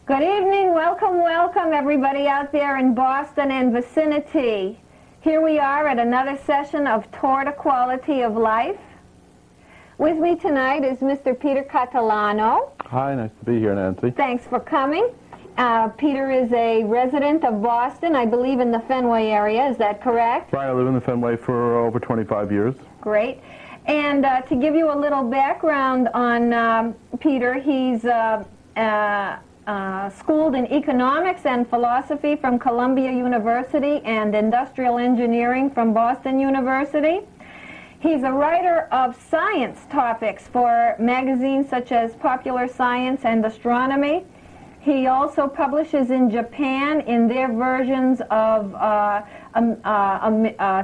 Good evening, welcome everybody out there in Boston and vicinity. Here we are at another session of Toward a Quality of Life. With me tonight is Mr. Peter Catalano. Hi, nice to be here, Nancy. Thanks for coming. Peter is a resident of Boston, I believe in the Fenway area, is that correct? Right, I live in the Fenway for over 25 years. Great. And to give you a little background on Peter, he's schooled in economics and philosophy from Columbia University and industrial engineering from Boston University. He's a writer of science topics for magazines such as Popular Science and Astronomy. He also publishes in Japan in their versions of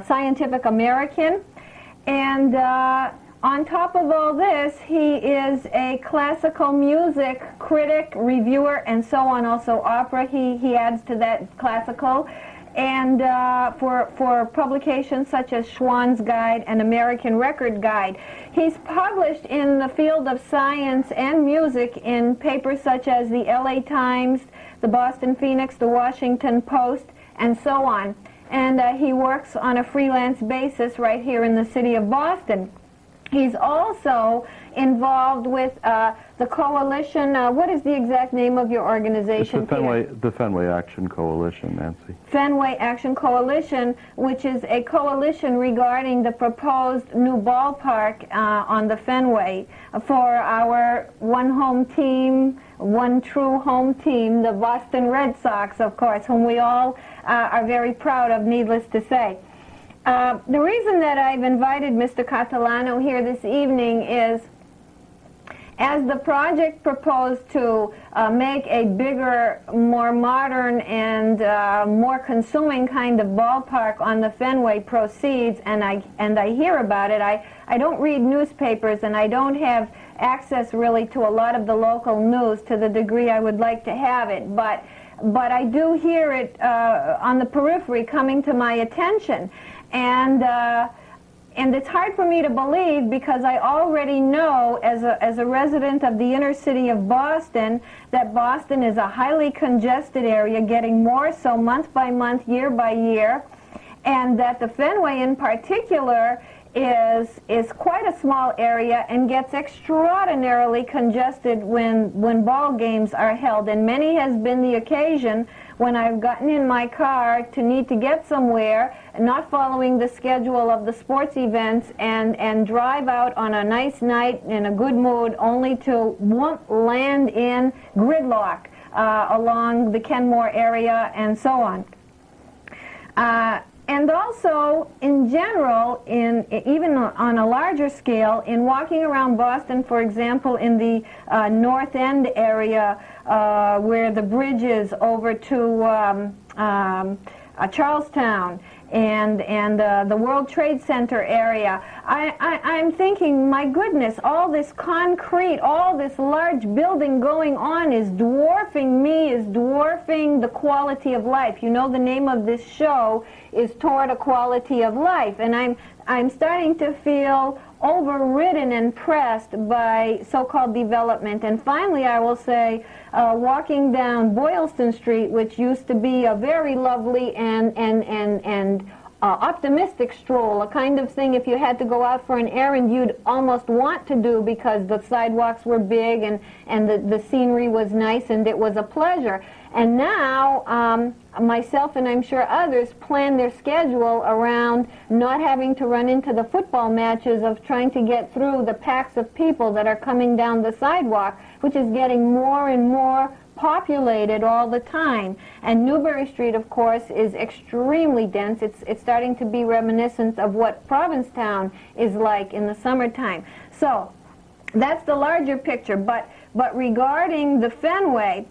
Scientific American. And on top of all this, he is a classical music critic, reviewer, and so on, also opera. He adds to that classical. And for publications such as Schwann's Guide and American Record Guide. He's published in the field of science and music in papers such as the LA Times, the Boston Phoenix, the Washington Post, and so on. And he works on a freelance basis right here in the city of Boston. He's also involved with the coalition. What is the exact name of your organization? It's the Fenway Action Coalition, Nancy. Fenway Action Coalition, which is a coalition regarding the proposed new ballpark on the Fenway for our one home team, one true home team, the Boston Red Sox, of course, whom we all are very proud of, needless to say. The reason that I've invited Mr. Catalano here this evening is, as the project proposed to make a bigger, more modern and more consuming kind of ballpark on the Fenway proceeds, and I hear about it. I don't read newspapers, and I don't have access really to a lot of the local news to the degree I would like to have it, but I do hear it on the periphery coming to my attention. And it's hard for me to believe, because I already know as a resident of the inner city of Boston that Boston is a highly congested area, getting more so month by month, year by year, and that the Fenway in particular is quite a small area and gets extraordinarily congested when ball games are held. And many has been the occasion when I've gotten in my car to need to get somewhere, not following the schedule of the sports events, and drive out on a nice night in a good mood, only to land in gridlock along the Kenmore area and so on. And also, in general, even on a larger scale, in walking around Boston, for example, in the North End area, where the bridge is over to Charlestown, and the World Trade Center area, I'm thinking, my goodness, all this concrete, all this large building going on is dwarfing me, is dwarfing the quality of life. You know, the name of this show is Toward a Quality of Life, and I'm starting to feel overridden and pressed by so-called development. And finally, I will say, walking down Boylston Street, which used to be a very lovely and optimistic stroll, a kind of thing if you had to go out for an errand you'd almost want to do, because the sidewalks were big and the scenery was nice and it was a pleasure. And now myself, and I'm sure others, plan their schedule around not having to run into the football matches of trying to get through the packs of people that are coming down the sidewalk, which is getting more and more populated all the time. And Newbury Street, of course, is extremely dense. It's starting to be reminiscent of what Provincetown is like in the summertime. So that's the larger picture. But regarding the Fenway,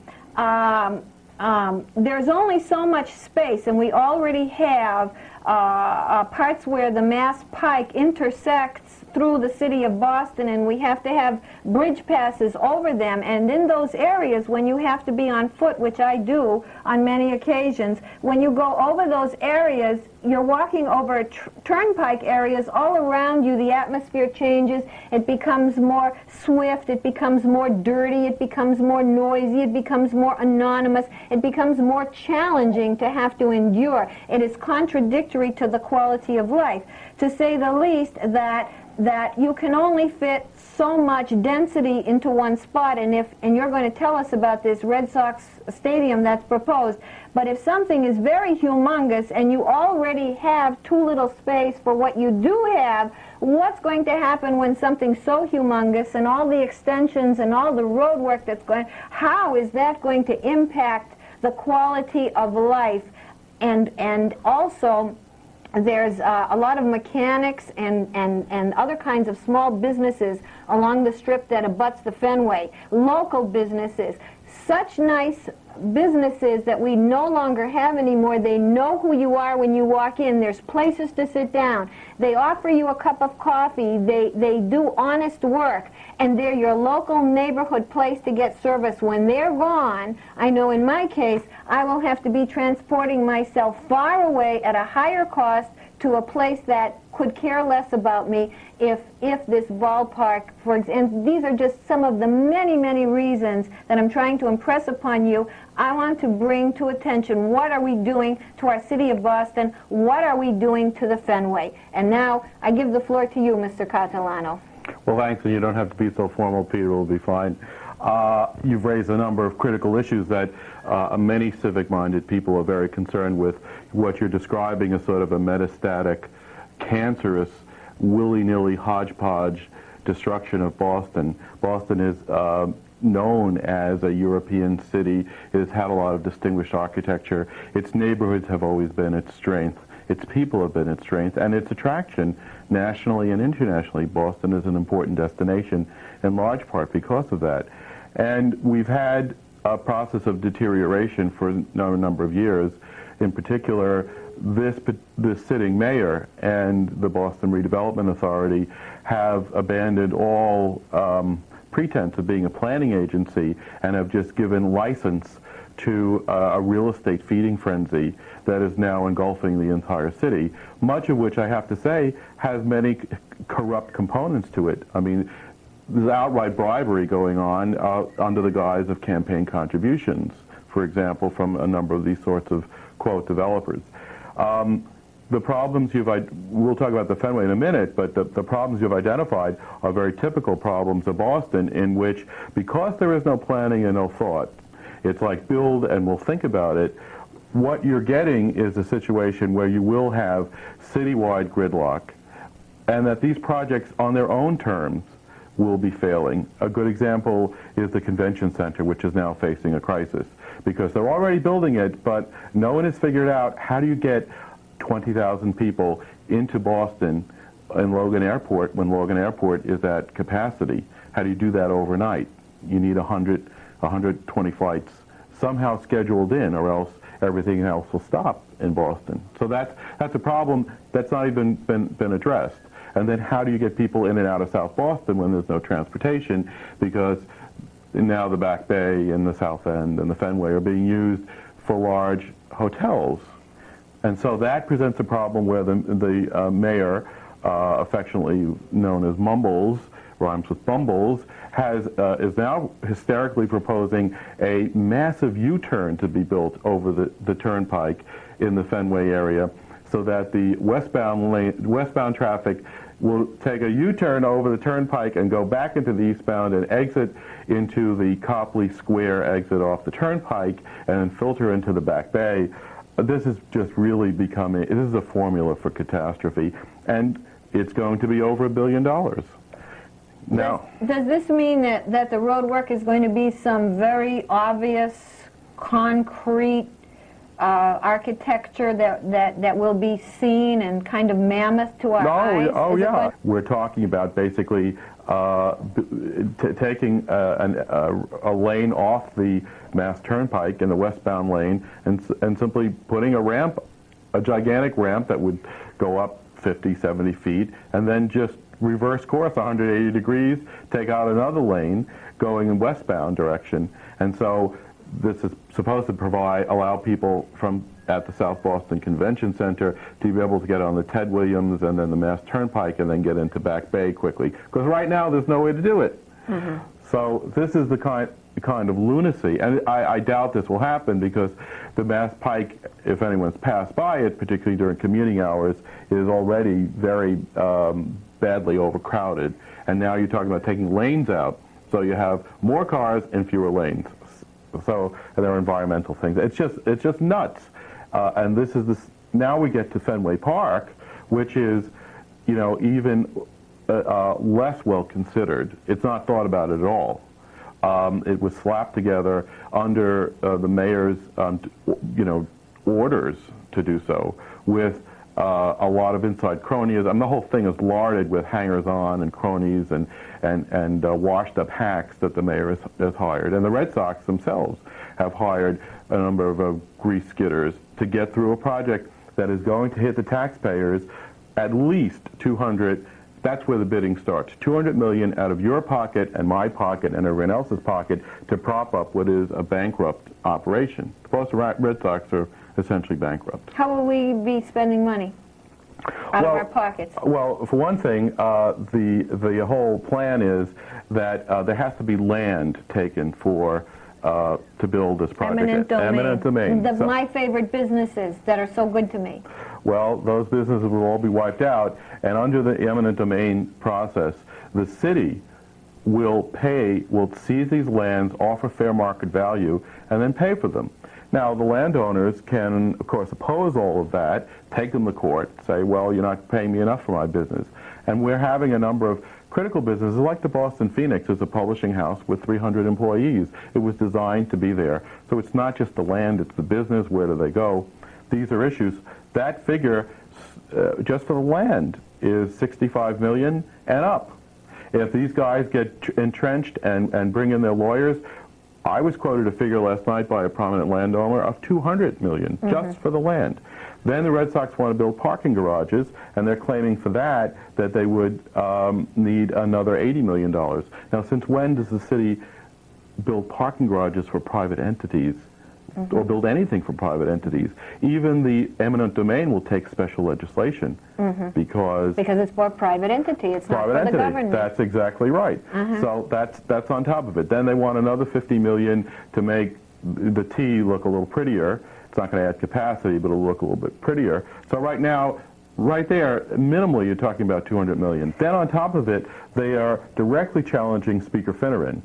there's only so much space, and we already have parts where the Mass Pike intersects through the city of Boston, and we have to have bridge passes over them. And in those areas, when you have to be on foot, which I do on many occasions, when you go over those areas, you're walking over turnpike areas all around you. The atmosphere changes. It becomes more swift. It becomes more dirty. It becomes more noisy. It becomes more anonymous. It becomes more challenging to have to endure. It is contradictory to the quality of life, to say the least, that you can only fit so much density into one spot, and you're going to tell us about this Red Sox stadium that's proposed, but if something is very humongous and you already have too little space for what you do have, what's going to happen when something so humongous and all the extensions and all the road work that's going, how is that going to impact the quality of life? And also, there's a lot of mechanics and other kinds of small businesses along the strip that abuts the Fenway, local businesses, such nice businesses that we no longer have anymore. They know who you are when you walk in. There's places to sit down. They offer you a cup of coffee. They do honest work, and they're your local neighborhood place to get service. When they're gone, I know in my case, I will have to be transporting myself far away at a higher cost to a place that could care less about me if this ballpark, for example, and these are just some of the many, many reasons that I'm trying to impress upon you. I want to bring to attention, what are we doing to our city of Boston? What are we doing to the Fenway? And now I give the floor to you, Mr. Catalano. Well, thanks, and you don't have to be so formal, Peter. Will be fine. You've raised a number of critical issues that many civic-minded people are very concerned with. What you're describing is sort of a metastatic, cancerous, willy-nilly hodgepodge destruction of Boston. Boston is known as a European city. It has had a lot of distinguished architecture. Its neighborhoods have always been its strength. Its people have been its strength, and its attraction nationally and internationally. Boston is an important destination in large part because of that. And we've had a process of deterioration for a number of years. In particular, this sitting mayor and the Boston Redevelopment Authority have abandoned all pretense of being a planning agency and have just given license to a real estate feeding frenzy that is now engulfing the entire city, much of which, I have to say, has many corrupt components to it. I mean, there's outright bribery going on under the guise of campaign contributions, for example, from a number of these sorts of, quote, developers. The problems we'll talk about the Fenway in a minute, but the problems you've identified are very typical problems of Boston, in which, because there is no planning and no thought, it's like build and we'll think about it, what you're getting is a situation where you will have citywide gridlock, and that these projects on their own terms will be failing. A good example is the convention center, which is now facing a crisis, because they're already building it, but no one has figured out how do you get 20,000 people into Boston in Logan Airport when Logan Airport is at capacity. How do you do that overnight? You need 120 flights somehow scheduled in, or else everything else will stop in Boston. So that's a problem that's not even been addressed. And then how do you get people in and out of South Boston when there's no transportation? Because now the Back Bay and the South End and the Fenway are being used for large hotels. And so that presents a problem where the mayor, affectionately known as Mumbles, rhymes with Bumbles, is now hysterically proposing a massive U-turn to be built over the turnpike in the Fenway area, so that the westbound traffic will take a U-turn over the turnpike and go back into the eastbound and exit into the Copley Square exit off the turnpike and then filter into the Back Bay. This is just really becoming, this is a formula for catastrophe, and it's going to be over $1 billion. Now, does this mean that the road work is going to be some very obvious, concrete architecture that will be seen and kind of mammoth to our eyes? Oh, yeah. We're talking about basically taking a lane off the Mass Turnpike in the westbound lane and simply putting a ramp, a gigantic ramp that would go up 50, 70 feet, and then just reverse course 180 degrees, take out another lane going in westbound direction. And so this is supposed to allow people from at the South Boston Convention Center to be able to get on the Ted Williams and then the Mass Turnpike and then get into Back Bay quickly. Because right now there's no way to do it. Mm-hmm. So this is the kind of lunacy. And I doubt this will happen because the Mass Pike, if anyone's passed by it, particularly during commuting hours, is already very badly overcrowded. And now you're talking about taking lanes out. So you have more cars and fewer lanes. So there are environmental things. It's just nuts. And this is now we get to Fenway Park, which is, even less well considered. It's not thought about at all. It was slapped together under the mayor's, orders to do so, with a lot of inside cronies. And the whole thing is larded with hangers-on and cronies and washed-up hacks that the mayor has hired. And the Red Sox themselves have hired a number of grease skidders to get through a project that is going to hit the taxpayers at least 200. That's where the bidding starts. 200 million out of your pocket and my pocket and everyone else's pocket to prop up what is a bankrupt operation. The Boston Red Sox are essentially bankrupt. How will we be spending money out of our pockets? Well, for one thing, the whole plan is that there has to be land taken for to build this project. Eminent domain. Eminent domain. My favorite businesses that are so good to me. Well, those businesses will all be wiped out, and under the eminent domain process, the city will seize these lands, offer fair market value, and then pay for them. Now, the landowners can, of course, oppose all of that, take them to court, say, well, you're not paying me enough for my business. And we're having a number of critical businesses, like the Boston Phoenix is a publishing house with 300 employees. It was designed to be there. So it's not just the land, it's the business, where do they go? These are issues. That figure, just for the land, is 65 million and up. If these guys get entrenched and bring in their lawyers, I was quoted a figure last night by a prominent landowner of 200 million just for the land. Then the Red Sox want to build parking garages, and they're claiming for that they would need another $80 million. Now, since when does the city build parking garages for private entities or build anything for private entities? Even the eminent domain will take special legislation because it's for a private entity. It's not for the government. That's exactly right. So that's on top of it. Then they want another 50 million to make the T look a little prettier. It's not going to add capacity, but it'll look a little bit prettier. So right now, right there, minimally, you're talking about 200 million. Then on top of it, they are directly challenging Speaker Finneran,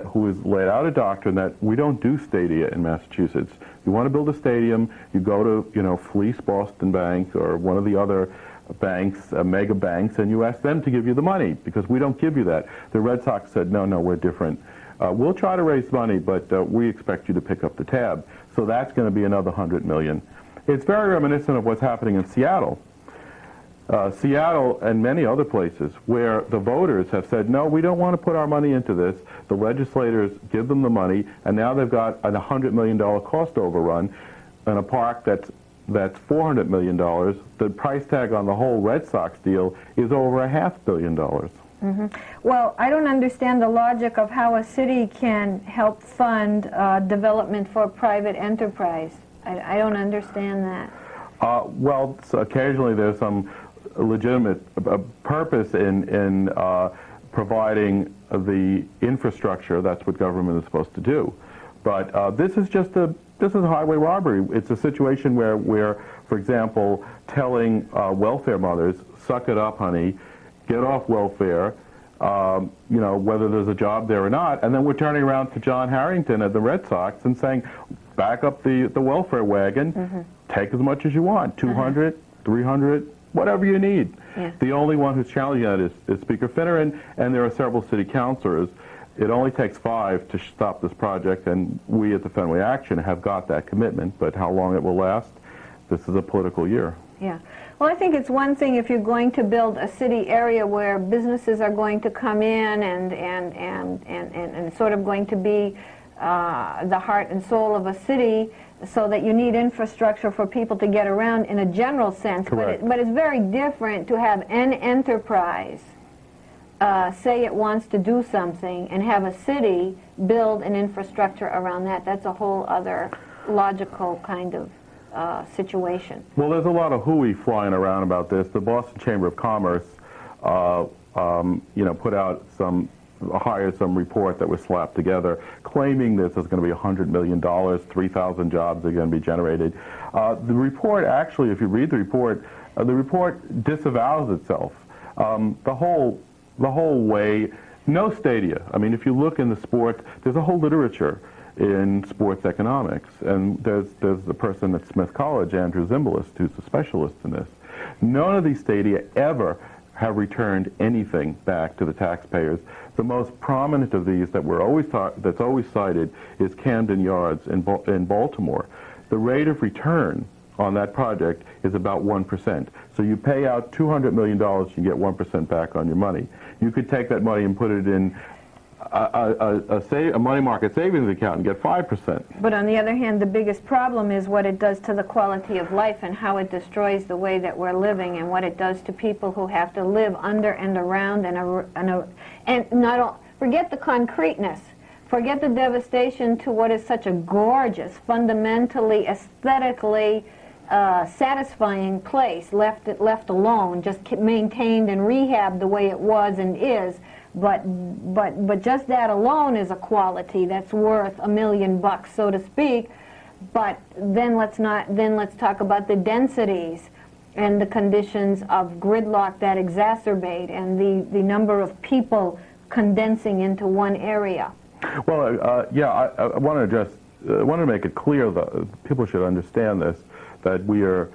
who has laid out a doctrine that we don't do stadia in Massachusetts. You want to build a stadium, you go to, Fleece Boston Bank or one of the other banks, mega banks, and you ask them to give you the money, because we don't give you that. The Red Sox said, no, we're different. We'll try to raise money, but we expect you to pick up the tab. So that's going to be another 100 million. It's very reminiscent of what's happening in Seattle. Seattle and many other places where the voters have said, no, we don't want to put our money into this. The legislators give them the money, and now they've got a $100 million cost overrun in a park that's $400 million. The price tag on the whole Red Sox deal is over $500 million. Well, I don't understand the logic of how a city can help fund development for private enterprise. I don't understand that. Well, so occasionally there's some legitimate purpose in providing the infrastructure. That's what government is supposed to do. But this is a highway robbery. It's a situation where, for example, telling welfare mothers, suck it up, honey, get off welfare, whether there's a job there or not, and then we're turning around to John Harrington at the Red Sox and saying, back up the welfare wagon, take as much as you want, 200, 300, whatever you need. Yeah. The only one who's challenging that is Speaker Finneran, and there are several city councilors. It only takes 5 to stop this project, and we at the Fenway Action have got that commitment, but how long it will last, this is a political year. Yeah. Well, I think it's one thing if you're going to build a city area where businesses are going to come in and sort of going to be the heart and soul of a city, so that you need infrastructure for people to get around in a general sense. But it's very different to have an enterprise say it wants to do something and have a city build an infrastructure around that, that's a whole other logical kind of situation. Well, there's a lot of hooey flying around about this. The Boston Chamber of Commerce, put out hired some report that was slapped together claiming this is going to be $100 million, 3,000 jobs are going to be generated. The report actually, if you read the report disavows itself. The whole way, no stadia. I mean, if you look in the sport, there's a whole literature in sports economics, and there's the person at Smith College, Andrew Zimbalist, who's a specialist in this. None of these stadia ever have returned anything back to the taxpayers. The most prominent of these that's always cited is Camden Yards in Baltimore. The rate of return on that project is about 1%. So you pay out $200 million, you get 1% back on your money. You could take that money and put it in a money market savings account and get 5%. But on the other hand, the biggest problem is what it does to the quality of life and how it destroys the way that we're living and what it does to people who have to live under and around forget the concreteness. Forget the devastation to what is such a gorgeous, fundamentally, aesthetically satisfying place, left alone, just maintained and rehabbed the way it was and is. But just that alone is a quality that's worth $1 million, so to speak. But then let's talk about the densities and the conditions of gridlock that exacerbate and the number of people condensing into one area. Well, I want to make it clear that people should understand this, that we are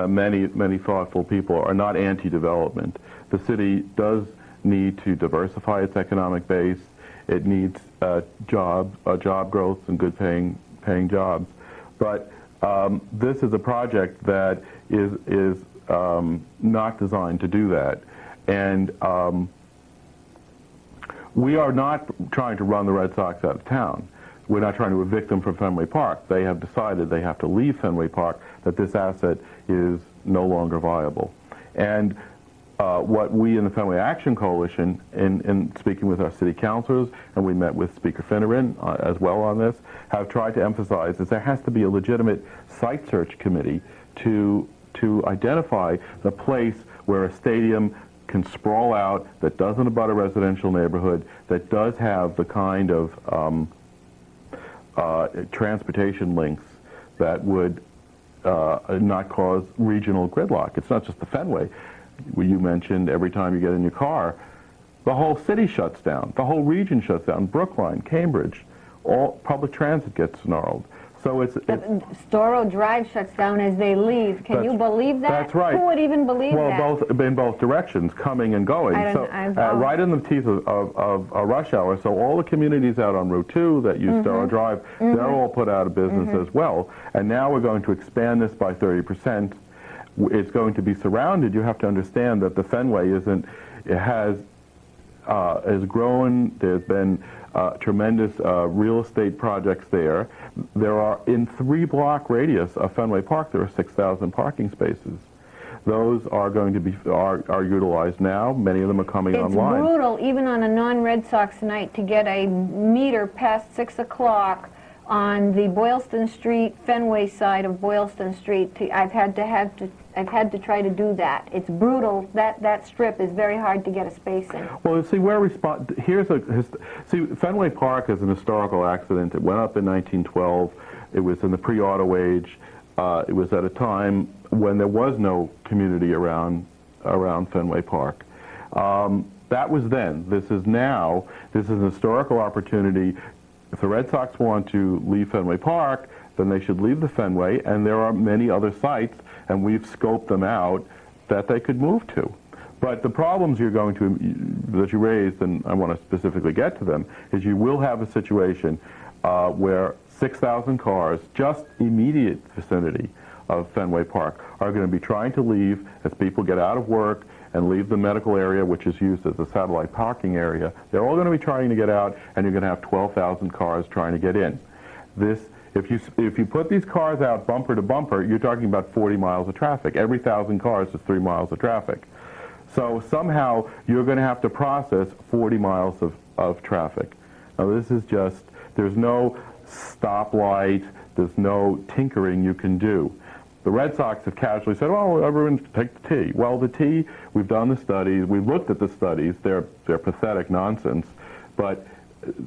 many thoughtful people are not anti-development. The city does need to diversify its economic base. It needs job growth and good paying jobs. But this is a project that is not designed to do that. And we are not trying to run the Red Sox out of town. We're not trying to evict them from Fenway Park. They have decided they have to leave Fenway Park, that this asset is no longer viable. And what we in the Fenway Action Coalition, in speaking with our city councilors, and we met with Speaker Finneran as well on this, have tried to emphasize is there has to be a legitimate site search committee to identify the place where a stadium can sprawl out, that doesn't abut a residential neighborhood, that does have the kind of transportation links that would not cause regional gridlock. It's not just the Fenway. You mentioned every time you get in your car, the whole city shuts down. The whole region shuts down. Brookline, Cambridge, all public transit gets snarled. So it's Storrow Drive shuts down as they leave. Can you believe that? That's right. Who would even believe that? Well, in both directions, coming and going. Right in the teeth of a rush hour. So all the communities out on Route 2 that use Storrow Drive, they're all put out of business as well. And now we're going to expand this by 30%. It's going to be surrounded. You have to understand that the Fenway has grown. There's been tremendous real estate projects there. There are, in 3-block radius of Fenway Park, there are 6,000 parking spaces. Those are going to be are utilized now. Many of them are coming online. It's brutal, even on a non-Red Sox night, to get a meter past 6 o'clock on the Boylston Street, Fenway side of Boylston Street. I've had to try to do that. It's brutal. That strip is very hard to get a space in. Well, see, Fenway Park is an historical accident. It went up in 1912. It was in the pre-auto age. It was at a time when there was no community around Fenway Park. That was then. This is now. This is an historical opportunity. If the Red Sox want to leave Fenway Park, then they should leave the Fenway, and there are many other sites, and we've scoped them out, that they could move to. But the problems that you raised, and I want to specifically get to them, is you will have a situation where 6,000 cars, just immediate vicinity of Fenway Park, are going to be trying to leave as people get out of work and leave the medical area, which is used as a satellite parking area. They're all going to be trying to get out, and you're going to have 12,000 cars trying to get in. If you put these cars out bumper to bumper, you're talking about 40 miles of traffic. Every 1,000 cars is 3 miles of traffic. So somehow you're going to have to process 40 miles of traffic. Now this is just, there's no stoplight, there's no tinkering you can do. The Red Sox have casually said, well, everyone take the T. Well, the T, we've done the studies, we've looked at the studies, they're pathetic nonsense, but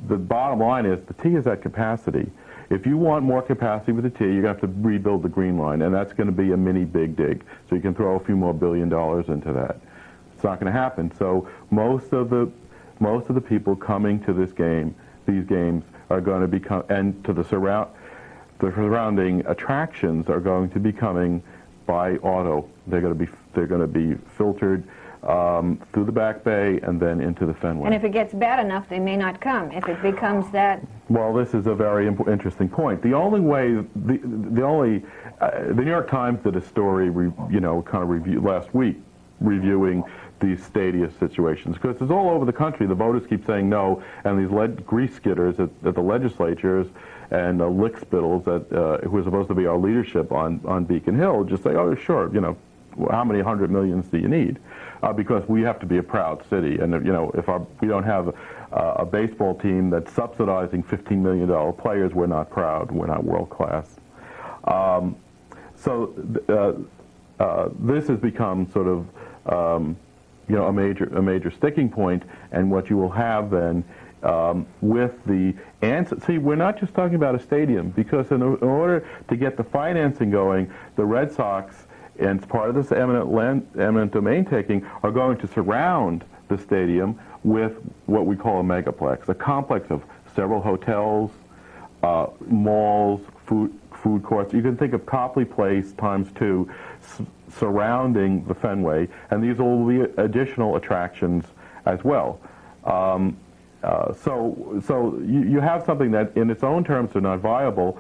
the bottom line is the T is at capacity. If you want more capacity with the T, you're going to have to rebuild the Green Line, and that's going to be a mini big dig. So you can throw a few more $1 billion into that. It's not going to happen. So most of the people coming to these games are going to become, and to the surrounding attractions are going to be coming by auto. They're going to be filtered through the Back Bay and then into the Fenway. And if it gets bad enough, they may not come. If it becomes that. Well, this is a very interesting point. The only way, the New York Times did a story, last week, reviewing these stadia situations, because it's all over the country. The voters keep saying no, and these grease skidders at the legislatures and lickspittles who are supposed to be our leadership on Beacon Hill just say, oh, sure, how many 100 millions do you need? Because we have to be a proud city, and if we don't have a baseball team that's subsidizing $15 million players, we're not proud. We're not world class. This has become sort of a major sticking point, and what you will have then with the answer. See, we're not just talking about a stadium, because in order to get the financing going, the Red Sox, and it's part of this eminent domain taking, are going to surround the stadium with what we call a megaplex, a complex of several hotels, malls, food courts. You can think of Copley Place times 2 surrounding the Fenway, and these will be additional attractions as well. So you have something that in its own terms are not viable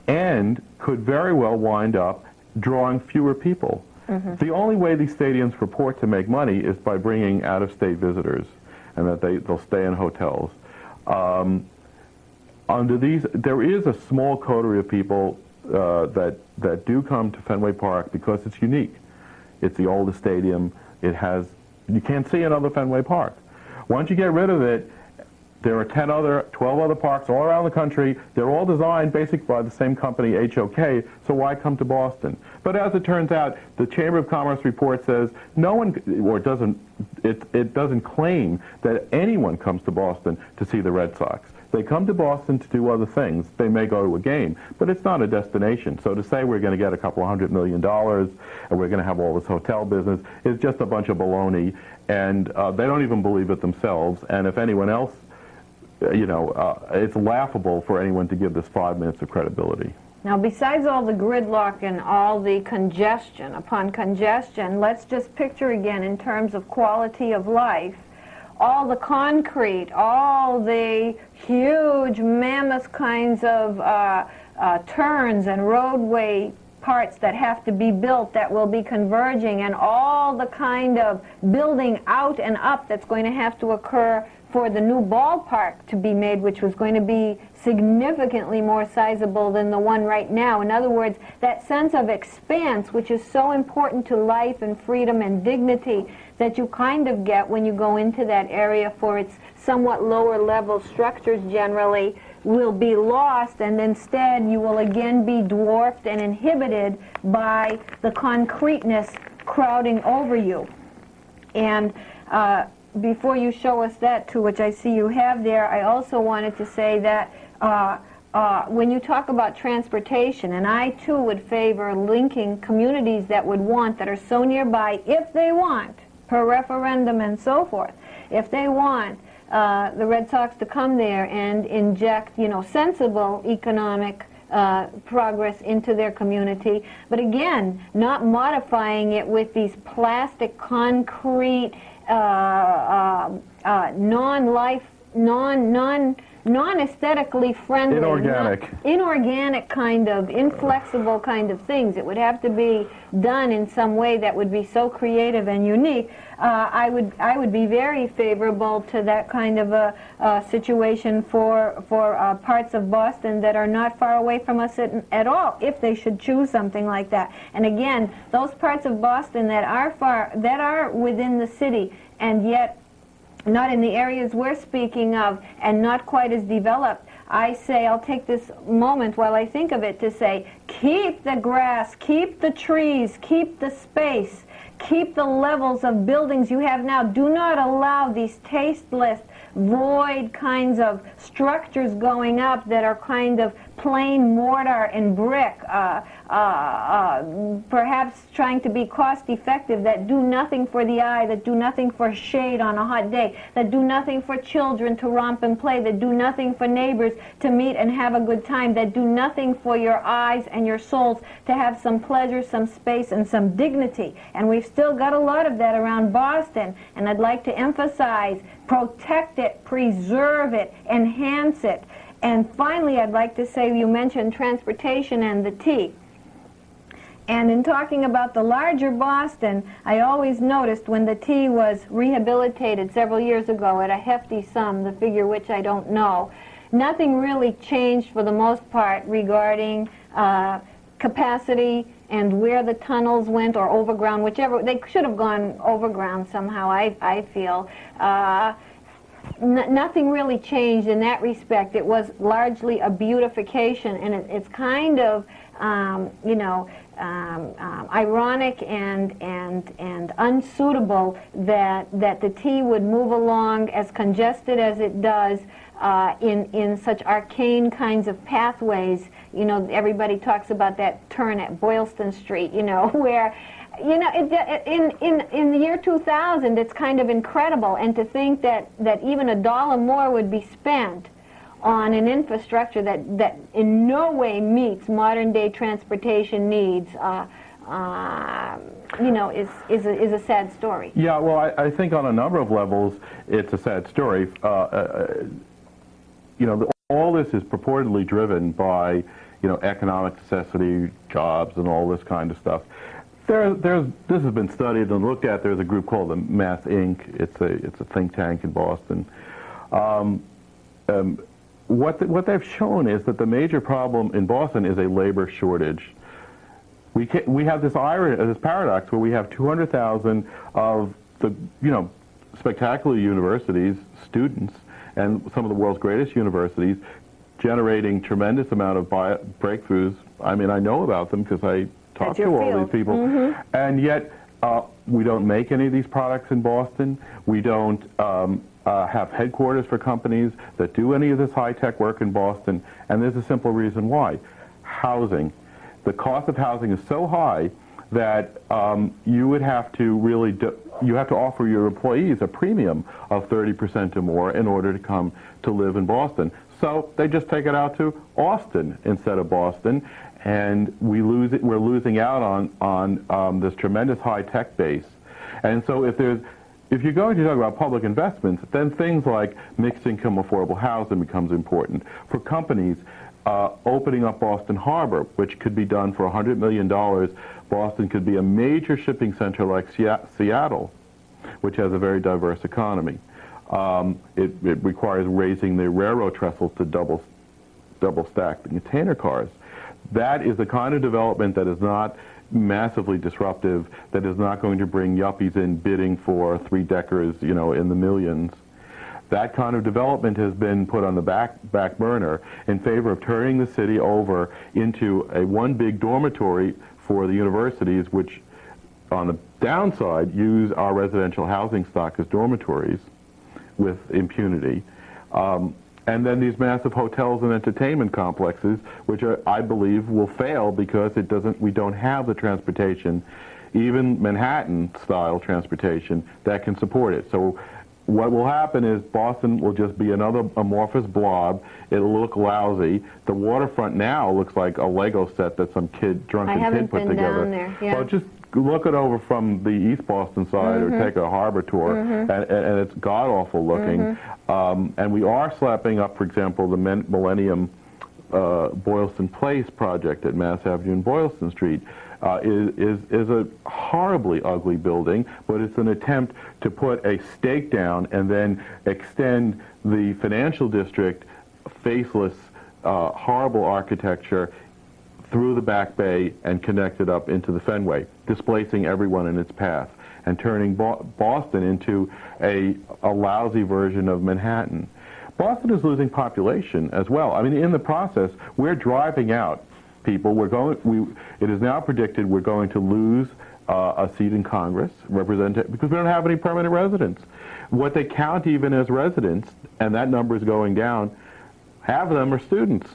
and could very well wind up drawing fewer people. Mm-hmm. The only way these stadiums purport to make money is by bringing out-of-state visitors, and that they'll stay in hotels. Under these, there is a small coterie of people that do come to Fenway Park because it's unique. It's the oldest stadium. You can't see another Fenway Park. Once you get rid of it, there are 12 other parks all around the country. They're all designed basically by the same company, HOK, so why come to Boston? But as it turns out, the Chamber of Commerce report says no one, or it doesn't claim that anyone comes to Boston to see the Red Sox. They come to Boston to do other things. They may go to a game, but it's not a destination. So to say we're going to get a couple of $100 million and we're going to have all this hotel business is just a bunch of baloney, and they don't even believe it themselves. And if anyone else, it's laughable for anyone to give this 5 minutes of credibility. Now, besides all the gridlock and all the congestion upon congestion, let's just picture again in terms of quality of life. All the concrete, all the huge mammoth kinds of turns and roadway parts that have to be built that will be converging, and all the kind of building out and up that's going to have to occur for the new ballpark to be made, which was going to be significantly more sizable than the one right now. In other words, that sense of expanse, which is so important to life and freedom and dignity, that you kind of get when you go into that area for its somewhat lower level structures generally, will be lost, and instead you will again be dwarfed and inhibited by the concreteness crowding over you. And before you show us that too, which I see you have there, I also wanted to say that when you talk about transportation, and I too would favor linking communities that are so nearby, if they want, per referendum and so forth, if they want the Red Sox to come there and inject, sensible economic progress into their community, but again, not modifying it with these plastic, concrete, non-aesthetically friendly, Inorganic. Inorganic kind of, inflexible kind of things. It would have to be done in some way that would be so creative and unique. I would be very favorable to that kind of a situation for parts of Boston that are not far away from us at all, if they should choose something like that. And again, those parts of Boston that are within the city and yet not in the areas we're speaking of and not quite as developed, I say, I'll take this moment while I think of it to say, keep the grass, keep the trees, keep the space, keep the levels of buildings you have now. Do not allow these tasteless, void kinds of structures going up that are kind of plain mortar and brick, perhaps trying to be cost effective, that do nothing for the eye, that do nothing for shade on a hot day, that do nothing for children to romp and play, that do nothing for neighbors to meet and have a good time, that do nothing for your eyes and your souls to have some pleasure, some space, and some dignity. And we've still got a lot of that around Boston, and I'd like to emphasize, protect it, preserve it, enhance it. And finally, I'd like to say, you mentioned transportation and the T. And in talking about the larger Boston, I always noticed when the T was rehabilitated several years ago at a hefty sum, the figure which I don't know, nothing really changed for the most part regarding capacity and where the tunnels went, or overground, whichever. They should have gone overground somehow, I feel. Nothing really changed in that respect. It was largely a beautification, and it's kind of, ironic and unsuitable that the T would move along as congested as it does in such arcane kinds of pathways. You know, everybody talks about that turn at Boylston Street, you know, where, you know, in the year 2000, it's kind of incredible. And to think that even $1 more would be spent on an infrastructure that in no way meets modern-day transportation needs, you know, is a sad story. Yeah, well, I think on a number of levels, it's a sad story. You know, all this is purportedly driven by, you know, economic necessity, jobs, and all this kind of stuff. This has been studied and looked at. There's a group called the Math Inc. It's a think tank in Boston. What they've shown is that the major problem in Boston is a labor shortage. We have this paradox where we have 200,000 of the, you know, spectacular universities, students, and some of the world's greatest universities generating tremendous amount of breakthroughs. I mean, I know about them because I talk to all these people. Mm-hmm. And yet, we don't make any of these products in Boston. We don't have headquarters for companies that do any of this high-tech work in Boston. And there's a simple reason why. Housing. The cost of housing is so high that you would have to really you have to offer your employees a premium of 30% or more in order to come to live in Boston. So they just take it out to Austin instead of Boston, and we're losing out on this tremendous high-tech base. And so if you're going to talk about public investments, then things like mixed-income affordable housing becomes important. For companies, opening up Boston Harbor, which could be done for $100 million, Boston could be a major shipping center like Seattle, which has a very diverse economy. It requires raising the railroad trestles to double stack the container cars. That is the kind of development that is not massively disruptive, that is not going to bring yuppies in bidding for three-deckers, you know, in the millions. That kind of development has been put on the back burner in favor of turning the city over into a one big dormitory for the universities, which on the downside use our residential housing stock as dormitories with impunity. And then these massive hotels and entertainment complexes, which I believe will fail because we don't have the transportation, even Manhattan-style transportation, that can support it. So what will happen is Boston will just be another amorphous blob. It'll look lousy. The waterfront now looks like a Lego set that some drunken kid put together. Down there. Yeah. Well, just look it over from the East Boston side or take a harbor tour, and it's god-awful looking. And we are slapping up, for example, the Millennium Boylston Place project at Mass Avenue and Boylston Street. Is a horribly ugly building, but it's an attempt to put a stake down and then extend the financial district, faceless, horrible architecture, through the Back Bay and connect it up into the Fenway, displacing everyone in its path and turning Boston into a lousy version of Manhattan. Boston is losing population as well. I mean, in the process, we're driving out people. It is now predicted we're going to lose a seat in Congress, because we don't have any permanent residents. What they count even as residents, and that number is going down, half of them are students.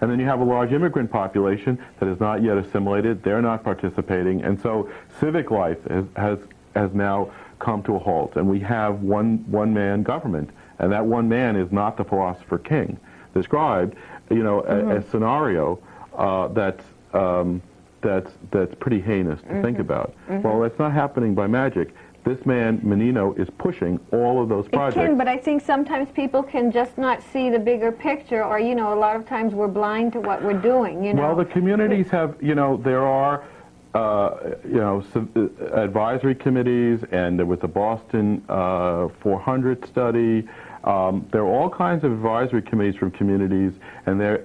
And then you have a large immigrant population that is not yet assimilated. They're not participating. And so civic life has now come to a halt. And we have one-man government. And that one man is not the philosopher King described, a scenario that's pretty heinous to think about. Well, it's not happening by magic. This man, Menino, is pushing all of those projects. It can, but I think sometimes people can just not see the bigger picture, or, a lot of times we're blind to what we're doing, Well, the communities have, there are, advisory committees, and there was a Boston 400 study. There are all kinds of advisory committees from communities, and the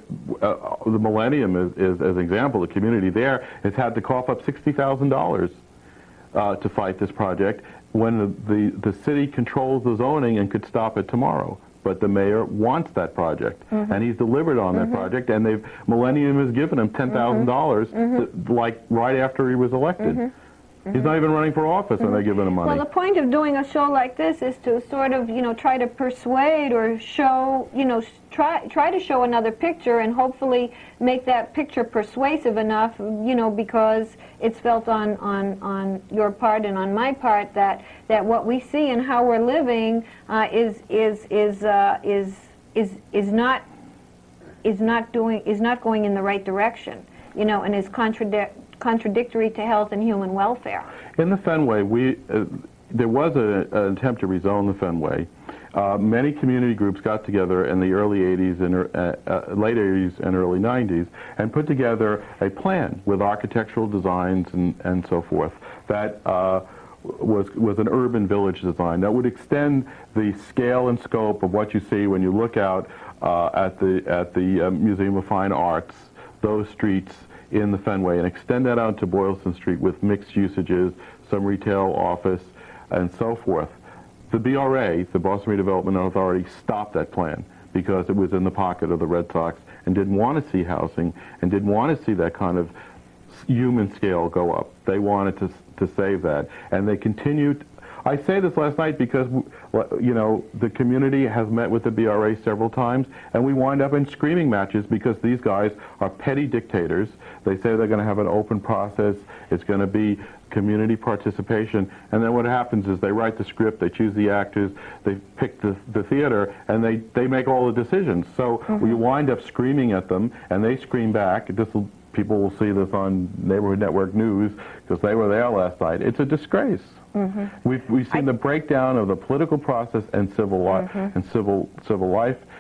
Millennium is as an example. The community there has had to cough up $60,000 to fight this project when the city controls the zoning and could stop it tomorrow. But the mayor wants that project, and he's delivered on that project, and Millennium has given him $10,000 like right after he was elected. He's not even running for office, and they're giving him money. Well, the point of doing a show like this is to sort of, try to persuade or show, try to show another picture and hopefully make that picture persuasive enough, because it's felt on your part and on my part that what we see and how we're living is not going in the right direction, and is contradictory to health and human welfare. In the Fenway, there was an attempt to rezone the Fenway. Many community groups got together in the early 80s and late 80s and early 90s and put together a plan with architectural designs and so forth that was an urban village design that would extend the scale and scope of what you see when you look out at the Museum of Fine Arts, those streets in the Fenway, and extend that out to Boylston Street with mixed usages, some retail, office, and so forth. The BRA, the Boston Redevelopment Authority, stopped that plan because it was in the pocket of the Red Sox and didn't want to see housing and didn't want to see that kind of human scale go up. They wanted to save that. And they continued. I say this last night because, the community has met with the BRA several times, and we wind up in screaming matches because these guys are petty dictators. They say they're going to have an open process. It's going to be community participation. And then what happens is they write the script, they choose the actors, they pick the theater, and they make all the decisions. So we wind up screaming at them, and they scream back. People will see this on Neighborhood Network News because they were there last night. It's a disgrace. We've seen the breakdown of the political process and civil life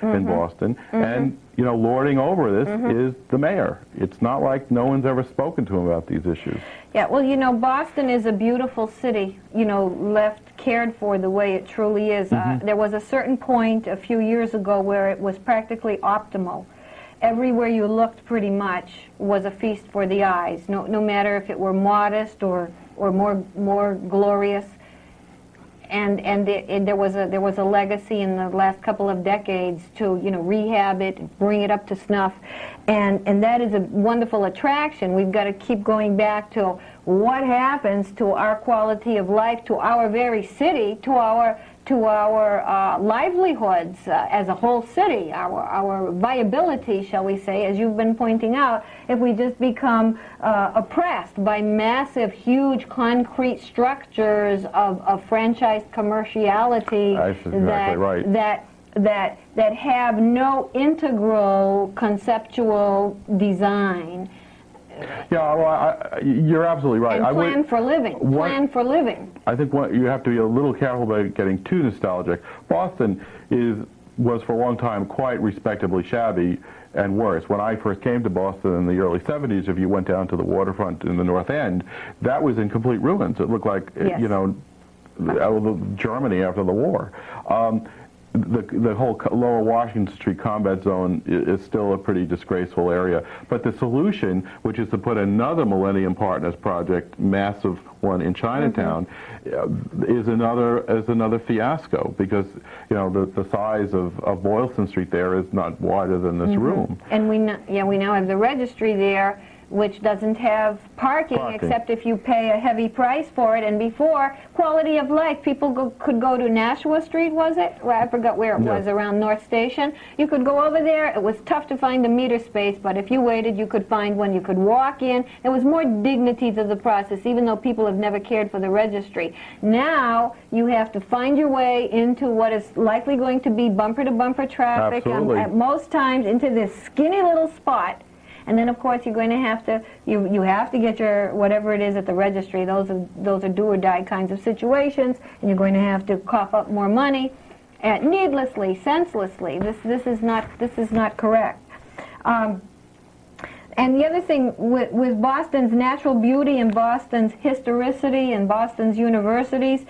in Boston, and lording over this is the mayor. It's not like no one's ever spoken to him about these issues. Yeah, well, Boston is a beautiful city, left cared for the way it truly is. There was a certain point a few years ago where it was practically optimal. Everywhere you looked pretty much was a feast for the eyes, no matter if it were modest or more glorious. And there was a legacy in the last couple of decades to rehab it, bring it up to snuff, and that is a wonderful attraction. We've got to keep going back to what happens to our quality of life, to our very city, to our livelihoods as a whole city, our viability, shall we say, as you've been pointing out, if we just become oppressed by massive, huge concrete structures of franchised commerciality. That's exactly right. That have no integral conceptual design. Yeah, well, you're absolutely right. And plan for living. Plan for living. I think you have to be a little careful about getting too nostalgic. Boston was for a long time quite respectably shabby and worse. When I first came to Boston in the early 70s, if you went down to the waterfront in the North End, that was in complete ruins. It looked like, yes, Germany after the war. The whole lower Washington Street combat zone is still a pretty disgraceful area. But the solution, which is to put another Millennium Partners project, massive one in Chinatown, is another fiasco, because the size of Boylston Street there is not wider than this room. And we now have the registry there, which doesn't have parking except if you pay a heavy price for it. And before, quality of life, people could go to Nashua Street, was it? Well, I forgot where it was, around North Station. You could go over there. It was tough to find a meter space, but if you waited, you could find one. You could walk in. There was more dignity to the process, even though people have never cared for the registry. Now, you have to find your way into what is likely going to be bumper-to-bumper traffic, at most times into this skinny little spot. And then, of course, you're going to have to, you have to get your, whatever it is at the registry. Those are do-or-die kinds of situations, and you're going to have to cough up more money, needlessly, senselessly. This is not correct. And the other thing with Boston's natural beauty and Boston's historicity and Boston's universities,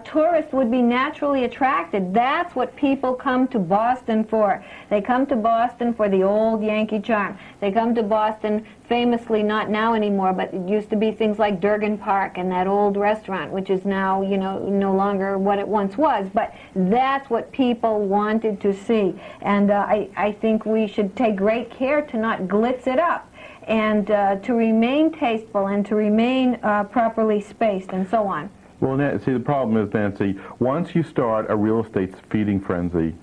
tourists would be naturally attracted. That's what people come to Boston for. They come to Boston for the old Yankee charm. They come to Boston famously, not now anymore, but it used to be things like Durgan Park and that old restaurant, which is now, no longer what it once was. But that's what people wanted to see. And I think we should take great care to not glitz it up, and to remain tasteful and to remain properly spaced and so on. Well, see, the problem is, Nancy, once you start a real estate feeding frenzy,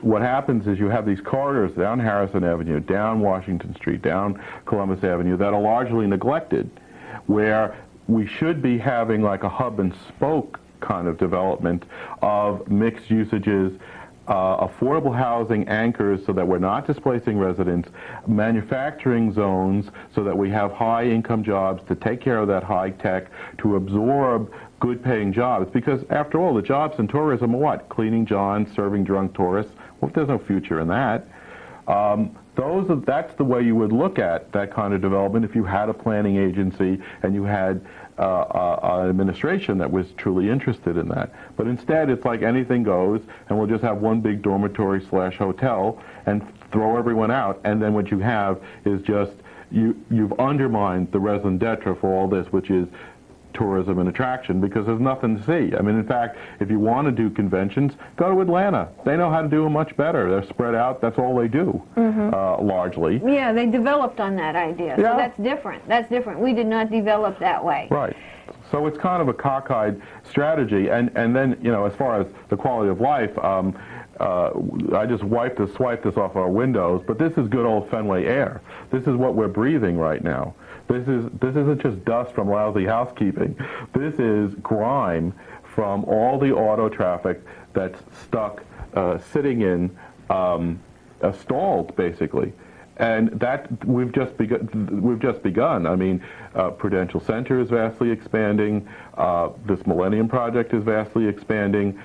what happens is you have these corridors down Harrison Avenue, down Washington Street, down Columbus Avenue that are largely neglected, where we should be having like a hub and spoke kind of development of mixed usages, affordable housing anchors so that we're not displacing residents, manufacturing zones so that we have high-income jobs to take care of that high tech, to absorb good-paying jobs. Because, after all, the jobs in tourism are what? Cleaning johns, serving drunk tourists. Well, there's no future in that. That's the way you would look at that kind of development if you had a planning agency and you had an administration that was truly interested in that. But instead, it's like anything goes, and we'll just have one big dormitory/hotel and throw everyone out, and then what you have is just, you've undermined the raison d'etre for all this, which is tourism and attraction, because there's nothing to see. I mean, in fact, if you want to do conventions, go to Atlanta. They know how to do them much better. They're spread out. That's all they do, largely. Yeah, they developed on that idea. Yeah. So that's different. That's different. We did not develop that way. Right. So it's kind of a cockeyed strategy. And then, as far as the quality of life, I just swiped this off our windows, but this is good old Fenway air. This is what we're breathing right now. This isn't just dust from lousy housekeeping. This is grime from all the auto traffic that's stuck, sitting in, stalled, basically. And that we've just begun. I mean, Prudential Center is vastly expanding. This Millennium Project is vastly expanding.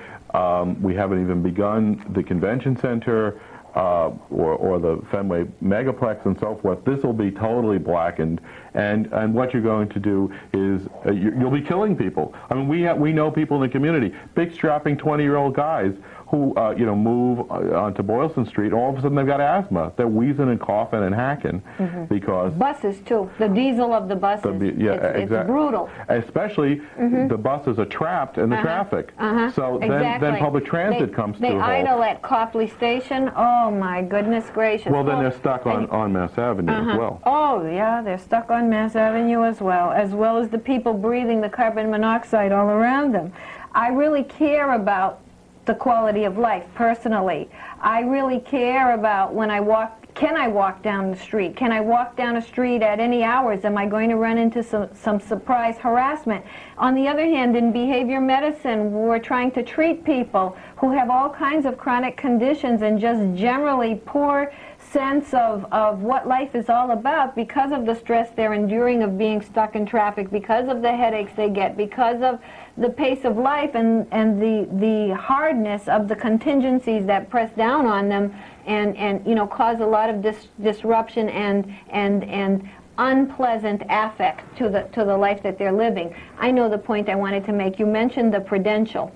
We haven't even begun the Convention Center or the Fenway Megaplex and so forth. This will be totally blackened. And what you're going to do is you'll be killing people. I mean, we know people in the community, big strapping 20-year-old guys who move onto Boylston Street. All of a sudden they've got asthma. They're wheezing and coughing and hacking because buses too. The diesel of the buses. It's brutal. Especially the buses are trapped in the traffic. So then public transit comes to a halt. They idle at Copley Station. Oh my goodness gracious. Well, then they're stuck on Mass Avenue as well. Oh yeah, they're stuck on Mass Avenue as well as the people breathing the carbon monoxide all around them. I really care about the quality of life, personally. I really care about when I walk, can I walk down the street? Can I walk down a street at any hours? Am I going to run into some surprise harassment? On the other hand, in behavior medicine, we're trying to treat people who have all kinds of chronic conditions and just generally poor sense of what life is all about because of the stress they're enduring of being stuck in traffic, because of the headaches they get, because of the pace of life and the hardness of the contingencies that press down on them and you know, cause a lot of disruption and unpleasant affect to the life that they're living. I know the point I wanted to make. You mentioned the prudential.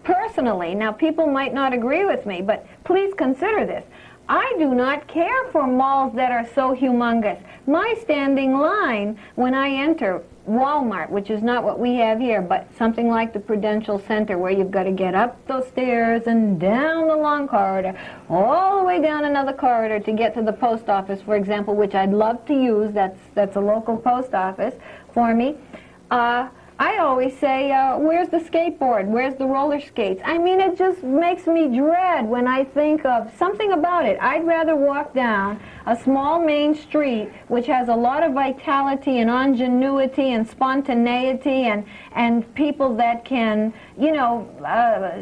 Personally, now people might not agree with me, but please consider this. I do not care for malls that are so humongous. My standing line when I enter Walmart, which is not what we have here, but something like the Prudential Center where you've got to get up those stairs and down the long corridor, all the way down another corridor to get to the post office, for example, which I'd love to use. That's a local post office for me. I always say, where's the skateboard? Where's the roller skates? I mean, it just makes me dread when I think of something about it. I'd rather walk down a small main street which has a lot of vitality and ingenuity and spontaneity and people that can, you know,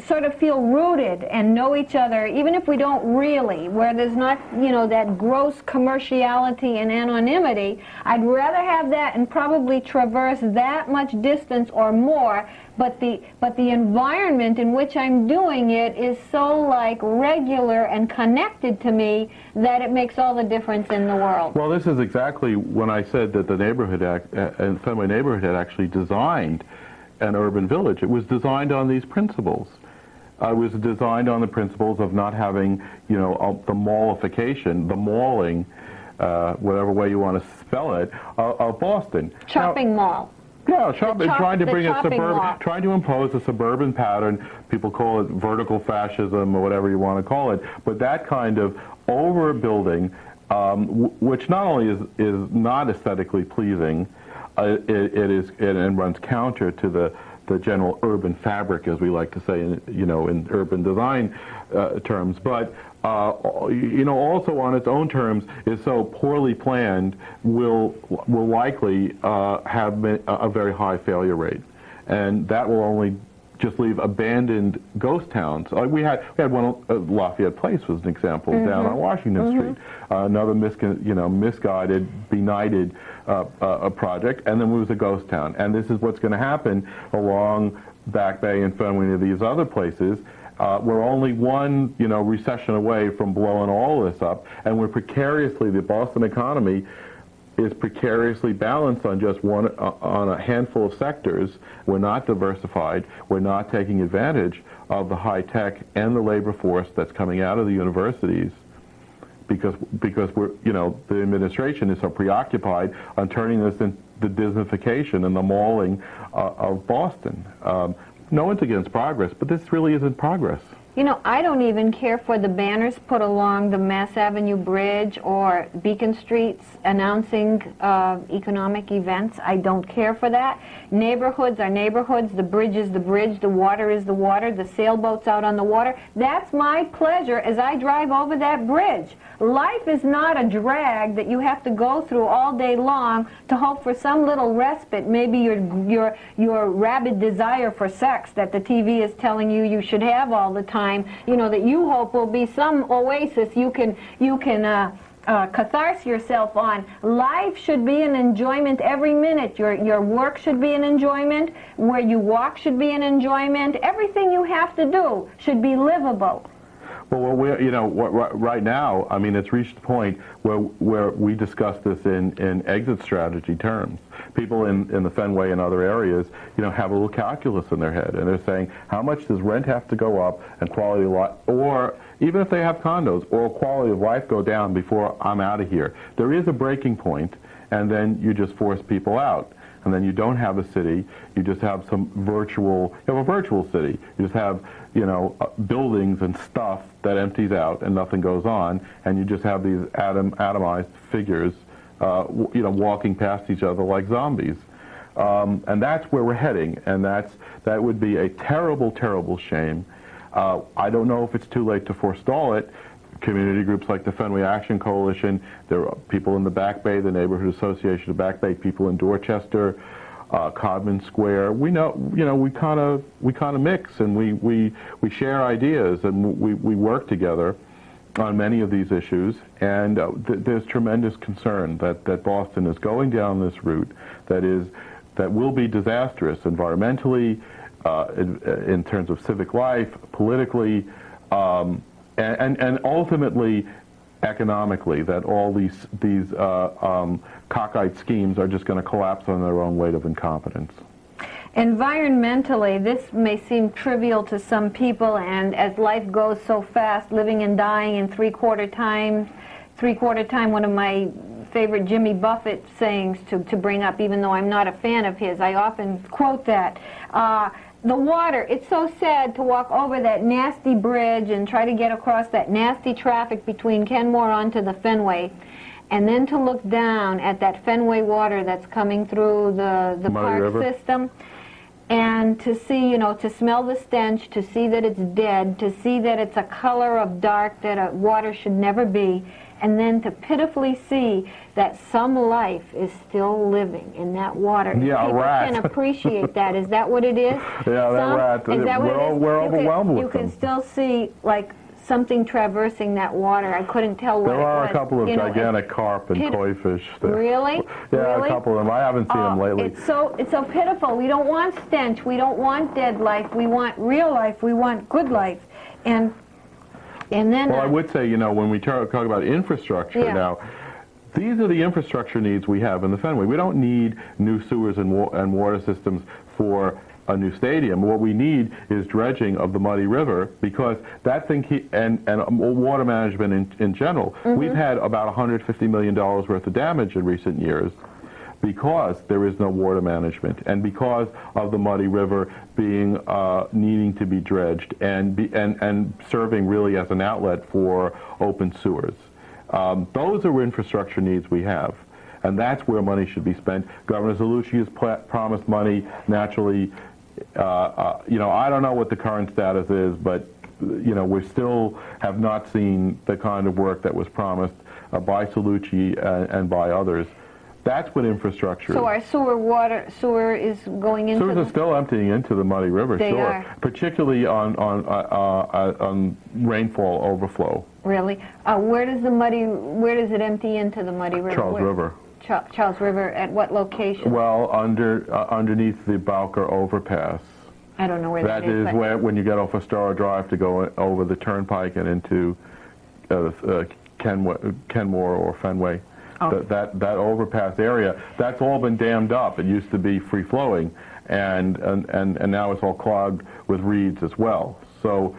sort of feel rooted and know each other, even if we don't really, where there's not, you know, that gross commerciality and anonymity. I'd rather have that and probably traverse that much distance or more, but the environment in which I'm doing it is so like regular and connected to me that it makes all the difference in the world. Well, this is exactly when I said that the neighborhood and Fenway neighborhood had actually designed an urban village. It was designed on these principles. It was designed on the principles of not having, you know, the mallification, the mauling, whatever way you want to spell it, of Boston. Shopping mall. Yeah, trying to bring a suburban, trying to impose a suburban pattern. People call it vertical fascism or whatever you want to call it. But that kind of overbuilding, which not only is not aesthetically pleasing, it runs counter to the general urban fabric, as we like to say, in urban design terms. But also on its own terms, is so poorly planned, will likely have a very high failure rate, and that will only just leave abandoned ghost towns. We had one. Lafayette Place was an example down on Washington Street. Another misguided, benighted project, and then it was a ghost town. And this is what's going to happen along Back Bay and Fenway and these other places. We're only one, recession away from blowing all this up, and the Boston economy is precariously balanced on just on a handful of sectors. We're not diversified. We're not taking advantage of the high tech and the labor force that's coming out of the universities, because the administration is so preoccupied on turning this into the Disneyfication and the mauling of Boston. No one's against progress, but this really isn't progress. I don't even care for the banners put along the Mass Avenue Bridge or Beacon Streets announcing economic events. I don't care for that. Neighborhoods are neighborhoods. The bridge is the bridge. The water is the water. The sailboat's out on the water. That's my pleasure as I drive over that bridge. Life is not a drag that you have to go through all day long to hope for some little respite. Maybe your rabid desire for sex that the TV is telling you should have all the time, that you hope will be some oasis you can catharsis yourself on. Life should be an enjoyment every minute. Your work should be an enjoyment. Where you walk should be an enjoyment. Everything you have to do should be livable. Well, right now, it's reached the point where we discuss this in exit strategy terms. People in the Fenway and other areas, have a little calculus in their head, and they're saying, how much does rent have to go up and quality of life, or even if they have condos, or quality of life go down before I'm out of here? There is a breaking point, and then you just force people out. And then you don't have a city, you just have a virtual city. You just have, buildings and stuff that empties out and nothing goes on, and you just have these atomized figures, walking past each other like zombies. And that's where we're heading, and that would be a terrible, terrible shame. I don't know if it's too late to forestall it. Community groups like the Fenway Action Coalition, there are people in the Back Bay, the Neighborhood Association of Back Bay, people in Dorchester, Codman Square. We know, we kind of mix, and we share ideas, and we work together. on many of these issues, and there's tremendous concern that Boston is going down this route that will be disastrous environmentally, in terms of civic life, politically, and ultimately economically. That all these cockeyed schemes are just going to collapse on their own weight of incompetence. Environmentally, this may seem trivial to some people, and as life goes so fast, living and dying in three-quarter time, one of my favorite Jimmy Buffett sayings to bring up, even though I'm not a fan of his. I often quote that. The water, it's so sad to walk over that nasty bridge and try to get across that nasty traffic between Kenmore onto the Fenway, and then to look down at that Fenway water that's coming through the park River system, and to see, to smell the stench, to see that it's dead, to see that it's a color of dark that water should never be, and then to pitifully see that some life is still living in that water. Yeah, people rat. can appreciate that. Is that what it is? Yeah, that rat. Is that what it is? We're overwhelmed with You can them. still see, like, something traversing that water. I couldn't tell what it was. There are a couple of gigantic carp and koi fish there. Really? Yeah, Really? a couple of them. I haven't seen them lately. It's so pitiful. We don't want stench. We don't want dead life. We want real life. We want good life. And then... Well, I would say, when we talk about infrastructure now, these are the infrastructure needs we have in the Fenway. We don't need new sewers and water systems for a new stadium. What we need is dredging of the muddy river, because that thing, and water management in general. We've had about $150 million worth of damage in recent years because there is no water management, and because of the muddy river being needing to be dredged and serving really as an outlet for open sewers. Those are infrastructure needs we have, and that's where money should be spent. Governor Zalucci has promised money. Naturally, I don't know what the current status is, but we still have not seen the kind of work that was promised by Zalucci and by others. That's what infrastructure So is. our sewer is going into Sewers are still emptying into the muddy river, They sure. are. Particularly on rainfall overflow. Really? Where does it empty into the muddy river? Charles River. Charles River, at what location? Well, underneath the Bowker overpass. I don't know where that That is but when you get off Astoria Drive to go over the turnpike and into Kenmore or Fenway. Oh. That overpass area, that's all been dammed up. It used to be free flowing, and now it's all clogged with reeds as well. So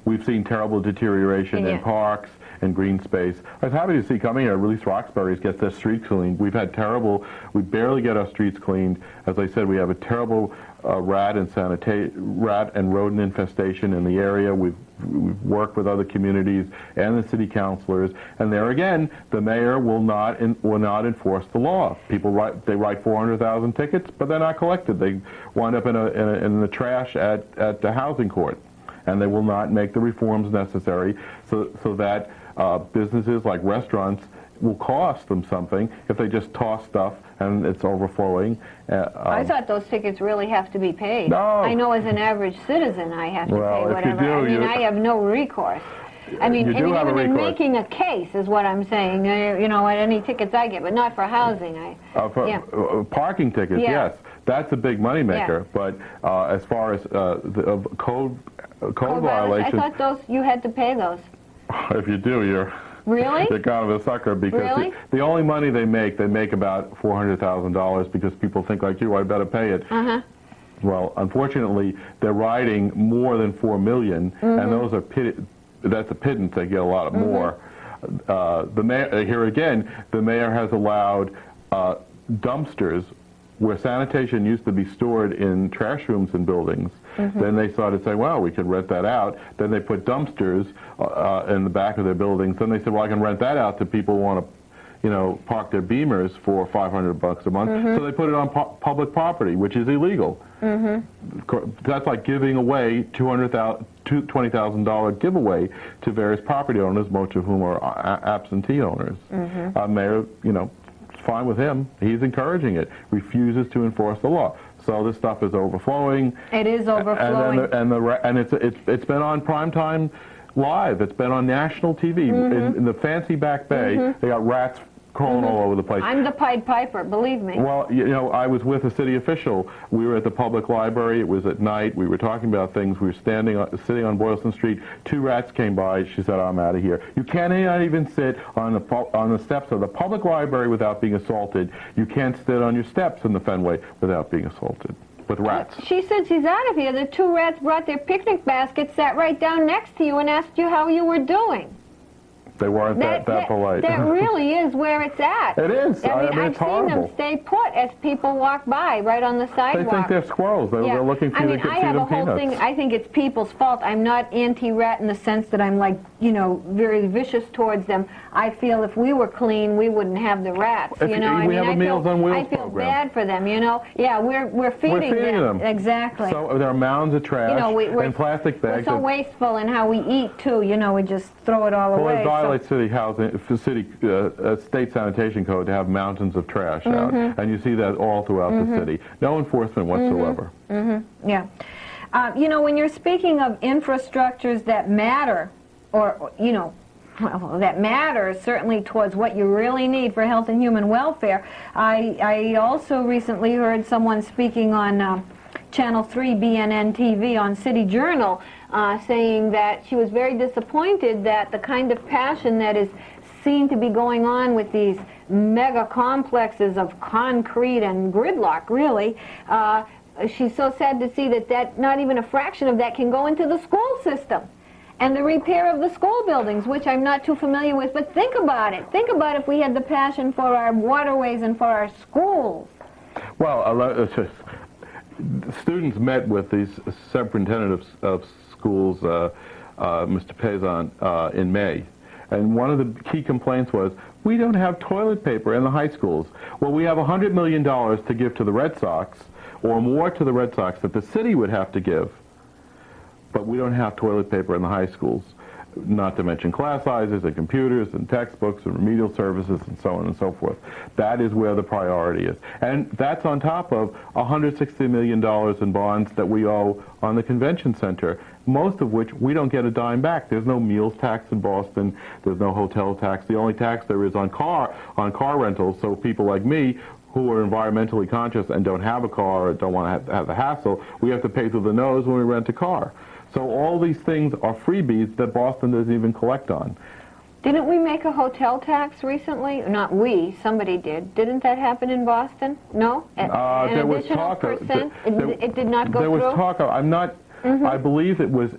we've seen terrible deterioration in parks and green space. I was happy to see coming here, at least Roxbury's gets their streets cleaned. We barely get our streets cleaned. As I said, we have a terrible rat and rodent infestation in the area. We've worked with other communities and the city councilors, and there again, the mayor will not enforce the law. People write 400,000 tickets, but they're not collected. They wind up in the trash at the housing court, and they will not make the reforms necessary so that businesses like restaurants will cost them something if they just toss stuff and it's overflowing. I thought those tickets really have to be paid. No. I know as an average citizen I have to pay whatever. I have no recourse. Even in making a case is what I'm saying, at any tickets I get, but not for housing. Parking tickets, yes. That's a big moneymaker, but as far as the code violations... I thought those you had to pay those. If you do, you're kind of a sucker, because the only money they make about $400,000 because people think like you, I better pay it. Well, unfortunately, they're writing more than $4 million, and those are that's a pittance. They get a lot more. The mayor, here again, the mayor has allowed dumpsters where sanitation used to be stored in trash rooms in buildings. Then they started saying, well, we could rent that out. Then they put dumpsters in the back of their buildings. Then they said, well, I can rent that out to people who want to, park their Beamers for $500 a month. So they put it on public property, which is illegal. That's like giving away $20,000 giveaway to various property owners, most of whom are absentee owners. Mayor, it's fine with him. He's encouraging it. Refuses to enforce the law. So this stuff is overflowing. It is overflowing. And it's been on primetime live. It's been on national TV. In the fancy back bay, they got rats crawling all over the place. I'm the Pied Piper, believe me. Well, you know, I was with a city official. We were at the public library. It was at night. We were talking about things. We were sitting on Boylston Street. 2 rats came by. She said, "I'm out of here." You cannot even sit on the steps of the public library without being assaulted. You can't sit on your steps in the Fenway without being assaulted with rats. She said she's out of here. The 2 rats brought their picnic baskets, sat right down next to you, and asked you how you were doing. They weren't that polite. That really is where it's at. It is. I mean, I've it's seen horrible. them stay put as people walk by, right on the sidewalk. They think they're squirrels. They're looking for you to I have feed a them whole peanuts. thing. I think it's people's fault. I'm not anti-rat in the sense that I'm like, you know, very vicious towards them. I feel if we were clean, we wouldn't have the rats. You know, we have a Meals on Wheels I feel program. bad for them. You know, yeah, we're feeding them. Exactly. So there are mounds of trash You know, and plastic bags. We're so wasteful in how we eat too. You know, we just throw it all Well, away. it violates city housing, state sanitation code to have mountains of trash out, and you see that all throughout the city. No enforcement whatsoever. Yeah. You know, when you're speaking of infrastructures that matter, or you know, well, that matters certainly towards what you really need for health and human welfare, I also recently heard someone speaking on Channel 3 BNN TV on City Journal saying that she was very disappointed that the kind of passion that is seen to be going on with these mega complexes of concrete and gridlock, really, she's so sad to see that not even a fraction of that can go into the school system and the repair of the school buildings, which I'm not too familiar with. But think about it. Think about if we had the passion for our waterways and for our schools. Well, students met with the superintendent of schools, Mr. Pezon, in May. And one of the key complaints was, we don't have toilet paper in the high schools. Well, we have $100 million to give to the Red Sox, or more to the Red Sox that the city would have to give. But we don't have toilet paper in the high schools, not to mention class sizes and computers and textbooks and remedial services and so on and so forth. That is where the priority is. And that's on top of $160 million in bonds that we owe on the convention center, most of which we don't get a dime back. There's no meals tax in Boston. There's no hotel tax. The only tax there is on car rentals, so people like me who are environmentally conscious and don't have a car or don't want to have the hassle, we have to pay through the nose when we rent a car. So all these things are freebies that Boston doesn't even collect on. Didn't we make a hotel tax recently? Not we, somebody did. Didn't that happen in Boston? No? There was talk of it did not go there through? was talk of, I'm not, I believe there was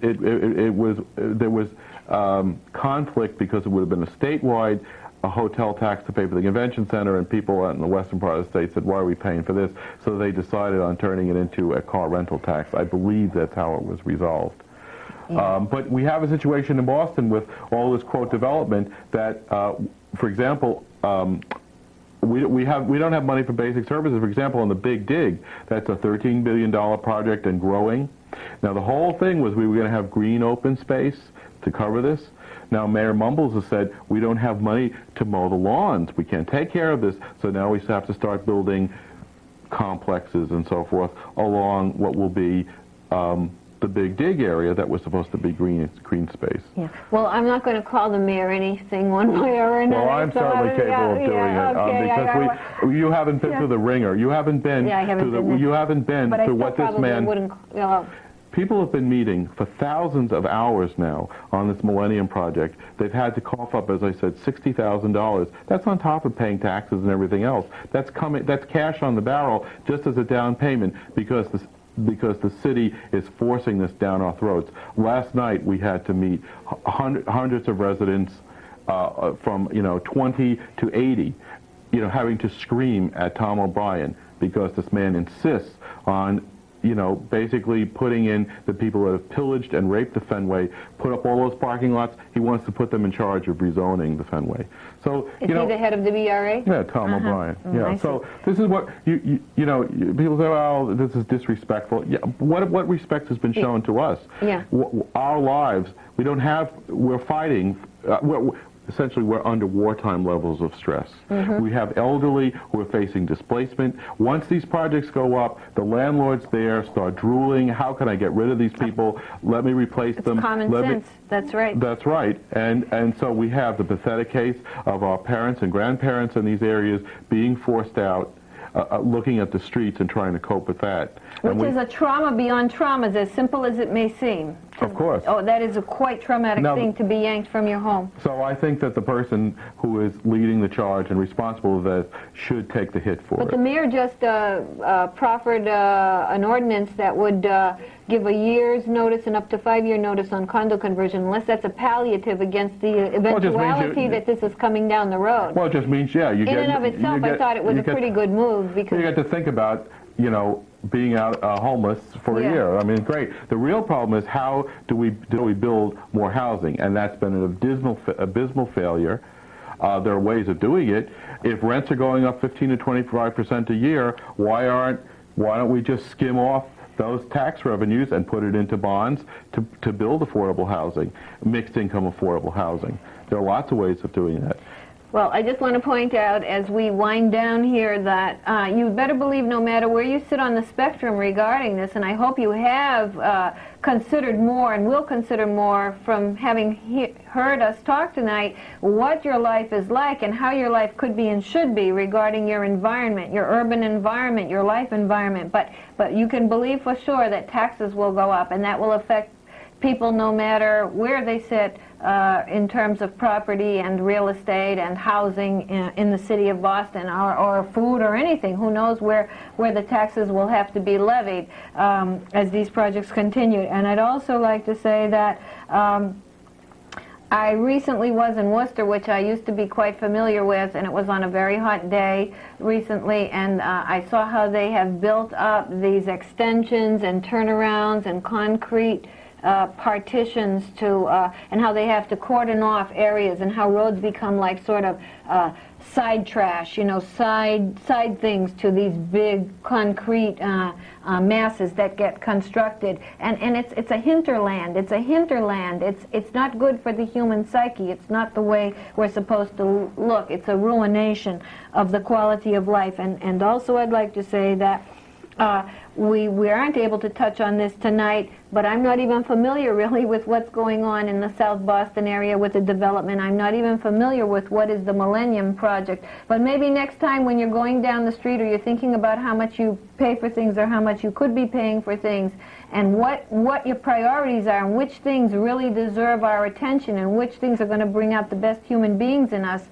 conflict because it would have been a statewide hotel tax to pay for the convention center, and people out in the western part of the state said, why are we paying for this? So they decided on turning it into a car rental tax. I believe that's how it was resolved. Yeah. But we have a situation in Boston with all this, quote, development that, for example, we don't have money for basic services. For example, on the Big Dig, that's a $13 billion project and growing. Now, the whole thing was we were going to have green open space to cover this. Now, Mayor Mumbles has said, we don't have money to mow the lawns. We can't take care of this. So now we have to start building complexes and so forth along what will be the Big Dig area that was supposed to be green space. Yeah. Well, I'm not going to call the mayor anything one way or another. Well, I'm certainly capable of doing it because you haven't been through the ringer. You haven't been through what this man. People have been meeting for thousands of hours now on this Millennium Project. They've had to cough up, as I said, $60,000. That's on top of paying taxes and everything else. That's cash on the barrel just as a down payment because the city is forcing this down our throats. Last night we had to meet hundreds of residents from 20 to 80, having to scream at Tom O'Brien because this man insists on basically putting in the people that have pillaged and raped the Fenway, put up all those parking lots. He wants to put them in charge of rezoning the Fenway. So is he the head of the BRA? Yeah, Tom O'Brien. Yeah. So this is what people say. Well, this is disrespectful. Yeah. What respect has been shown to us? Yeah. Our lives. We don't have. We're fighting. essentially we're under wartime levels of stress. We have elderly who are facing displacement. Once these projects go up, the landlords there start drooling. How can I get rid of these people? Let me replace them. Common sense. That's right. That's right. And so we have the pathetic case of our parents and grandparents in these areas being forced out, looking at the streets and trying to cope with that. Which is a trauma beyond traumas, as simple as it may seem. Of course. Oh, that is a quite traumatic thing to be yanked from your home. So I think that the person who is leading the charge and responsible for this should take the hit for it. But the mayor just proffered an ordinance that would give a year's notice and up to 5-year notice on condo conversion, unless that's a palliative against the eventuality that this is coming down the road. Well, it just means, yeah, you get... In and of itself, I thought it was a pretty good move because... You get to think about, you know, being out homeless for a year. I mean, great. The real problem is how do we build more housing? And that's been an abysmal failure. There are ways of doing it. If rents are going up 15 to 25% a year, why don't we just skim off those tax revenues and put it into bonds to build affordable housing, mixed income affordable housing? There are lots of ways of doing that. Well, I just want to point out as we wind down here that you better believe no matter where you sit on the spectrum regarding this, and I hope you have considered more and will consider more from having heard us talk tonight, what your life is like and how your life could be and should be regarding your environment, your urban environment, your life environment. But you can believe for sure that taxes will go up, and that will affect people no matter where they sit in terms of property and real estate and housing in the city of Boston, or food or anything. Who knows where the taxes will have to be levied as these projects continue. And I'd also like to say that I recently was in Worcester, which I used to be quite familiar with, and it was on a very hot day recently, and I saw how they have built up these extensions and turnarounds and concrete partitions to, and how they have to cordon off areas, and how roads become like sort of side trash, you know, side things to these big concrete masses that get constructed. And it's a hinterland. It's a hinterland. It's not good for the human psyche. It's not the way we're supposed to look. It's a ruination of the quality of life. And also I'd like to say that we aren't able to touch on this tonight, but I'm not even familiar really with what's going on in the South Boston area with the development. I'm not even familiar with what is the Millennium Project. But maybe next time when you're going down the street or you're thinking about how much you pay for things or how much you could be paying for things and what your priorities are and which things really deserve our attention and which things are going to bring out the best human beings in us,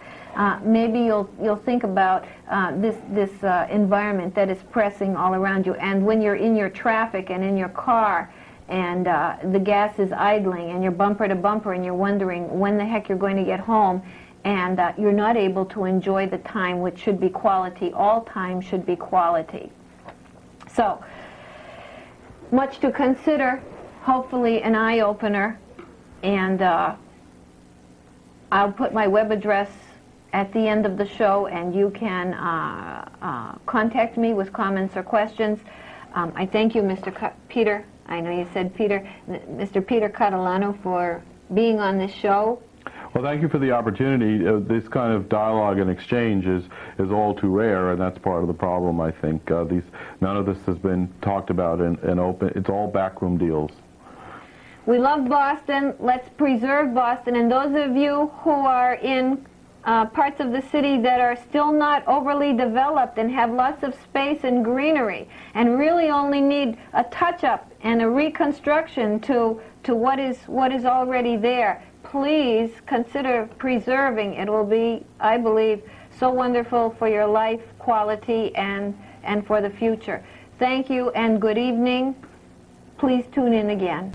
maybe you'll think about this environment that is pressing all around you. And when you're in your traffic and in your car and the gas is idling and you're bumper to bumper and you're wondering when the heck you're going to get home, and you're not able to enjoy the time, which should be quality. All time should be quality. So, much to consider, hopefully an eye-opener, and I'll put my web address at the end of the show, and you can contact me with comments or questions. I thank you, Mr. Peter. I know you said Peter, Mr. Peter Catalano, for being on this show. Well, thank you for the opportunity. This kind of dialogue and exchange is all too rare, and that's part of the problem, I think. None of this has been talked about in open. It's all backroom deals. We love Boston. Let's preserve Boston. And those of you who are in parts of the city that are still not overly developed and have lots of space and greenery and really only need a touch-up and a reconstruction to what is already there, please consider preserving. It will be, I believe, so wonderful for your life quality and for the future. Thank you and good evening. Please tune in again.